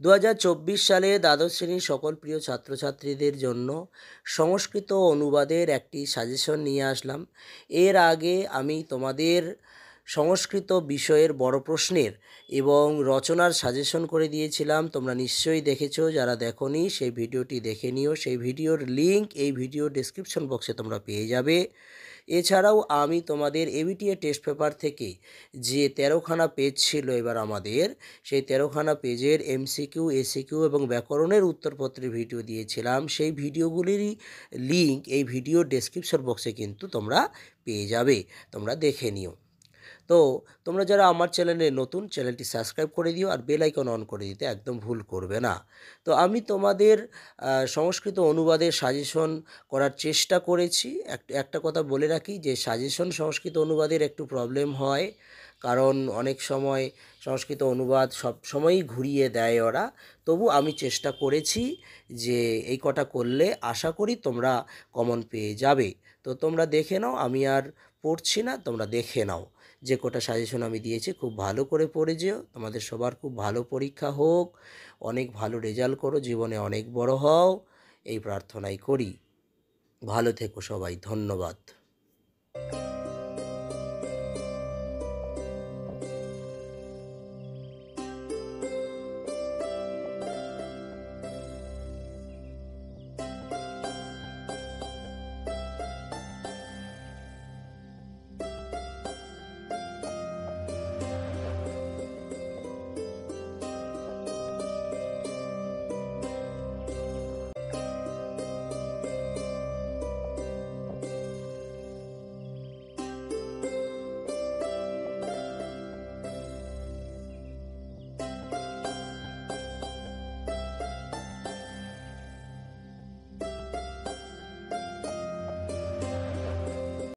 2024 সালে দ্বাদশ শ্রেণীর সকল প্রিয় ছাত্রছাত্রীদের জন্য সংস্কৃত অনুবাদের একটি সাজেশন নিয়ে আসলাম। এর আগে আমি তোমাদের সংস্কৃত বিষয়ের বড় প্রশ্নের এবং রচনার সাজেশন করে দিয়েছিলাম। তোমরা নিশ্চয়ই দেখেছো, যারা দেখোনি সেই ভিডিওটি দেখে নিও। সেই ভিডিওর লিঙ্ক এই ভিডিও ডেসক্রিপশন বক্সে তোমরা পেয়ে যাবে। এছাড়াও আমি তোমাদের এবিটিএ টেস্ট পেপার থেকে যে 13খানা পেজ ছিল এবার আমাদের, সেই 13খানা পেজের এমসিকিউ, এসিকিউ এবং ব্যাকরণের উত্তরপত্রের ভিডিও দিয়েছিলাম। সেই ভিডিওগুলিরই লিঙ্ক এই ভিডিও ডেসক্রিপশন বক্সে কিন্তু তোমরা পেয়ে যাবে, তোমরা দেখে নিও। তো তোমরা যারা আমার চ্যানেলে নতুন, চ্যানেলটি সাবস্ক্রাইব করে দিও আর বেল আইকন অন করে দিতে একদম ভুল করবে না। তো আমি তোমাদের সংস্কৃত অনুবাদের সাজেশন করার চেষ্টা করেছি। একটা কথা বলে রাখি যে সাজেশন সংস্কৃত অনুবাদের একটু প্রবলেম হয়, কারণ অনেক সময় সংস্কৃত অনুবাদ সব সময়ই ঘুরিয়ে দেয় ওরা। তবু আমি চেষ্টা করেছি যে এই কটা করলে আশা করি তোমরা কমন পেয়ে যাবে। তো তোমরা দেখে নাও, আমি আর পড়ছি না, তোমরা দেখে নাও। যে কটা সাজেশন আমি দিয়েছি খুব ভালো করে পড়ে যেও। তোমাদের সবার খুব ভালো পরীক্ষা হোক, অনেক ভালো রেজাল্ট করো, জীবনে অনেক বড় হও, এই প্রার্থনাই করি। ভালো থেকো সবাই, ধন্যবাদ।